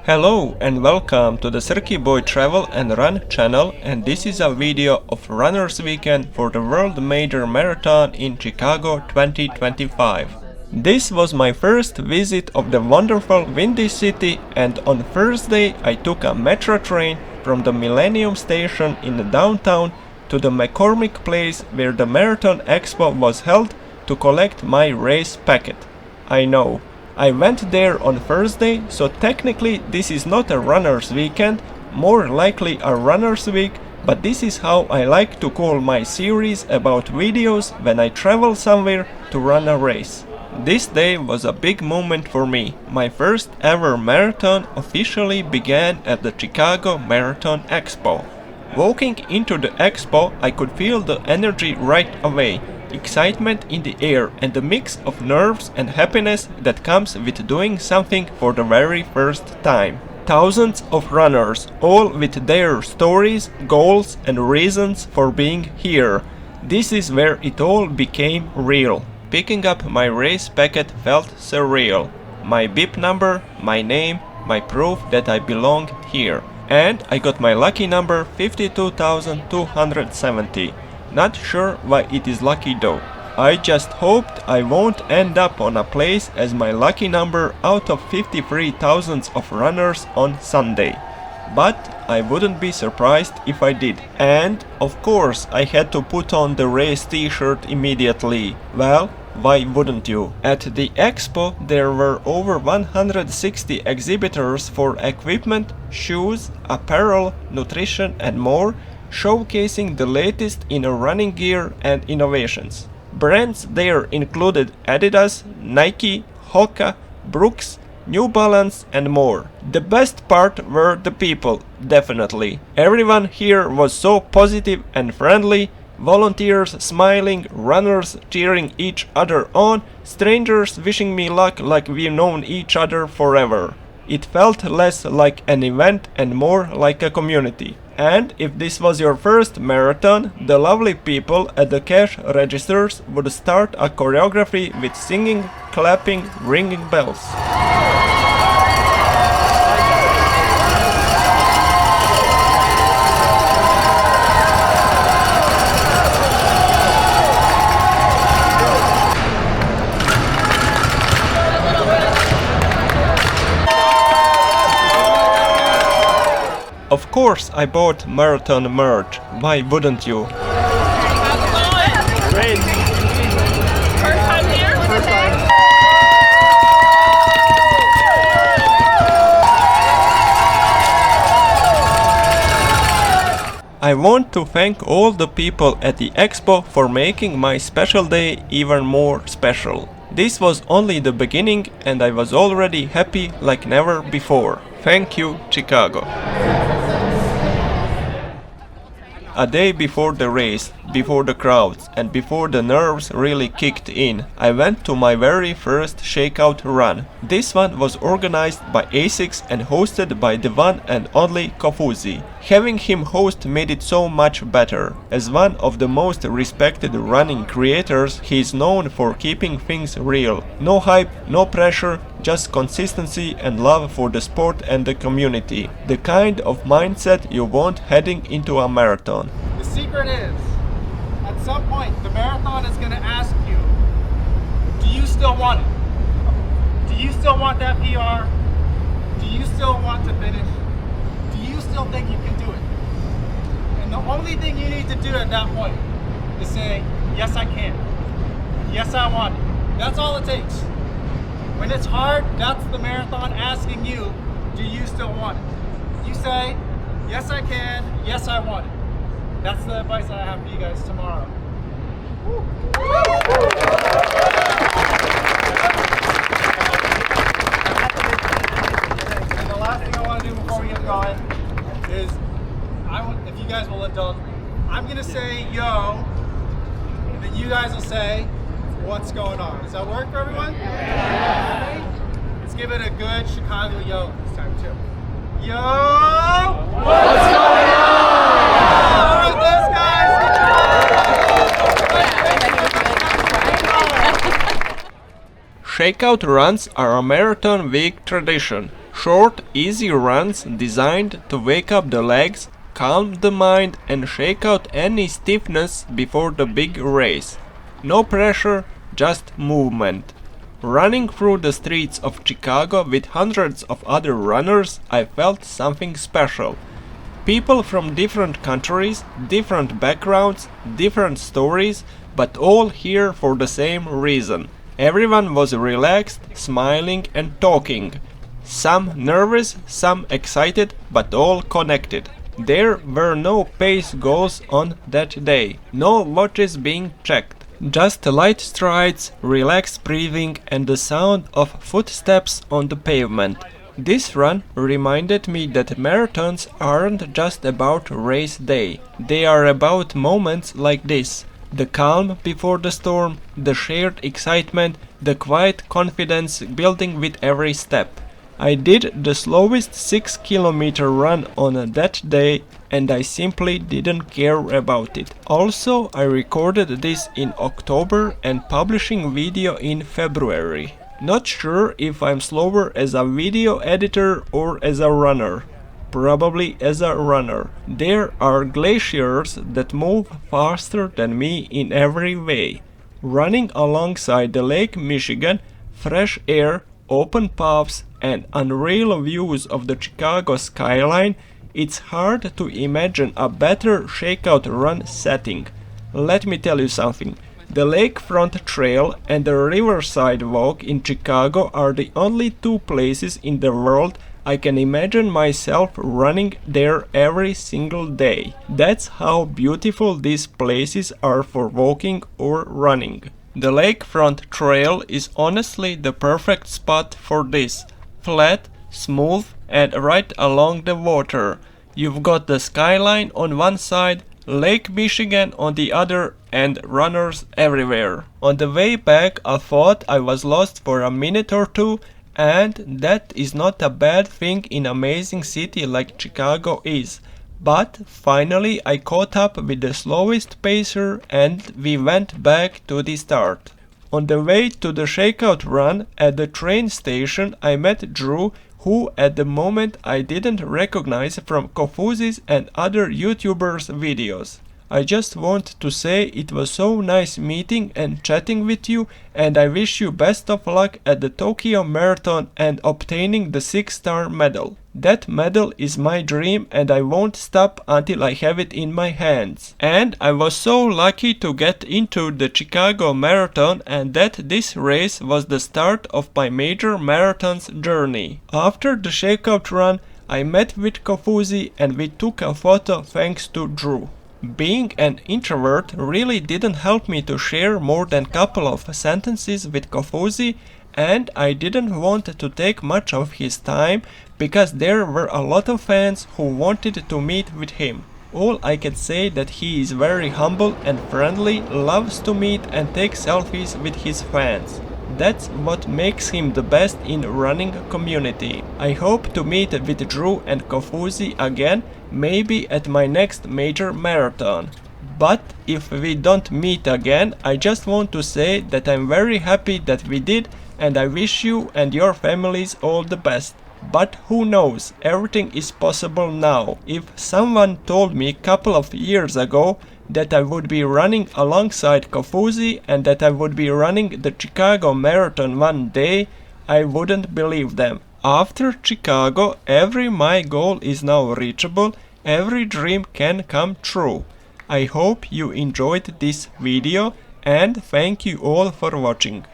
Hello and welcome to the Srki Boy Travel and Run channel, and this is a video of Runners Weekend for the World Major Marathon in Chicago 2025. This was my first visit of the wonderful windy city, and on Thursday I took a metro train from the Millennium Station in the downtown to the McCormick Place where the Marathon Expo was held to collect my race packet. I know, I went there on Thursday, so technically this is not a runner's weekend, more likely a runner's week, but this is how I like to call my series about videos when I travel somewhere to run a race. This day was a big moment for me. My first ever marathon officially began at the Chicago Marathon Expo. Walking into the expo, I could feel the energy right away. Excitement in the air and the mix of nerves and happiness that comes with doing something for the very first time. Thousands of runners, all with their stories, goals and reasons for being here. This is where it all became real. Picking up my race packet felt surreal. My bib number, my name, my proof that I belonged here. And I got my lucky number 52,270. Not sure why it is lucky though. I just hoped I won't end up on a place as my lucky number out of 53,000 of runners on Sunday. But I wouldn't be surprised if I did. And of course I had to put on the race t-shirt immediately. Well, why wouldn't you? At the expo there were over 160 exhibitors for equipment, shoes, apparel, nutrition and more, showcasing the latest in running gear and innovations. Brands there included Adidas, Nike, Hoka, Brooks, New Balance and more. The best part were the people, definitely. Everyone here was so positive and friendly, volunteers smiling, runners cheering each other on, strangers wishing me luck like we've known each other forever. It felt less like an event and more like a community. And if this was your first marathon, the lovely people at the cash registers would start a choreography with singing, clapping, ringing bells. Of course I bought marathon merch, why wouldn't you? How's it going? Great! First time here? First time. I want to thank all the people at the expo for making my special day even more special. This was only the beginning and I was already happy like never before. Thank you, Chicago. A day before the race, before the crowds, and before the nerves really kicked in, I went to my very first Shakeout run. This one was organized by ASICS and hosted by the one and only Kofuzi. Having him host made it so much better. As one of the most respected running creators, he is known for keeping things real. No hype, no pressure, just consistency and love for the sport and the community. The kind of mindset you want heading into a marathon. The secret is, at some point, the marathon is going to ask you, do you still want it? Do you still want that PR? Do you still want to finish? Do you still think you can do it? And the only thing you need to do at that point is say, yes I can. Yes I want it. That's all it takes. When it's hard, that's the marathon asking you, do you still want it? You say, yes I can, yes I want it. That's the advice that I have for you guys tomorrow. And the last thing I want to do before we get going is, if you guys will indulge me, I'm going to say yo, and then you guys will say what's going on. Does that work for everyone? Yeah. Let's give it a good Chicago yo this time too. Yo! What's going on? All right, thanks guys. Shakeout runs are a marathon week tradition. Short, easy runs designed to wake up the legs, calm the mind and shake out any stiffness before the big race. No pressure, just movement. Running through the streets of Chicago with hundreds of other runners, I felt something special. People from different countries, different backgrounds, different stories, but all here for the same reason. Everyone was relaxed, smiling and talking. Some nervous, some excited, but all connected. There were no pace goals on that day, no watches being checked. Just light strides, relaxed breathing and the sound of footsteps on the pavement. This run reminded me that marathons aren't just about race day. They are about moments like this. The calm before the storm, the shared excitement, the quiet confidence building with every step. I did the slowest 6-kilometer run on that day and I simply didn't care about it. Also, I recorded this in October and publishing video in February. Not sure if I'm slower as a video editor or as a runner. Probably as a runner. There are glaciers that move faster than me in every way. Running alongside the Lake Michigan, fresh air, open paths and unreal views of the Chicago skyline, it's hard to imagine a better shakeout run setting. Let me tell you something. The lakefront trail and the riverside walk in Chicago are the only two places in the world I can imagine myself running there every single day. That's how beautiful these places are for walking or running. The lakefront trail is honestly the perfect spot for this. Flat, smooth and right along the water. You've got the skyline on one side, Lake Michigan on the other and runners everywhere. On the way back I thought I was lost for a minute or two, and that is not a bad thing in an amazing city like Chicago is. But finally I caught up with the slowest pacer and we went back to the start. On the way to the shakeout run at the train station I met Drew, who at the moment I didn't recognize from Kofuzi's and other YouTubers' videos. I just want to say it was so nice meeting and chatting with you, and I wish you best of luck at the Tokyo Marathon and obtaining the 6-star medal. That medal is my dream and I won't stop until I have it in my hands. And I was so lucky to get into the Chicago Marathon and that this race was the start of my major marathons journey. After the shakeout run, I met with Kofuzi and we took a photo thanks to Drew. Being an introvert really didn't help me to share more than couple of sentences with Kofuzi, and I didn't want to take much of his time because there were a lot of fans who wanted to meet with him. All I can say that he is very humble and friendly, loves to meet and take selfies with his fans. That's what makes him the best in running community. I hope to meet with Drew and Kofuzi again, maybe at my next major marathon. But if we don't meet again, I just want to say that I'm very happy that we did and I wish you and your families all the best. But who knows, everything is possible now. If someone told me a couple of years ago that I would be running alongside Kofuzi and that I would be running the Chicago Marathon one day, I wouldn't believe them. After Chicago, every my goal is now reachable, every dream can come true. I hope you enjoyed this video and thank you all for watching.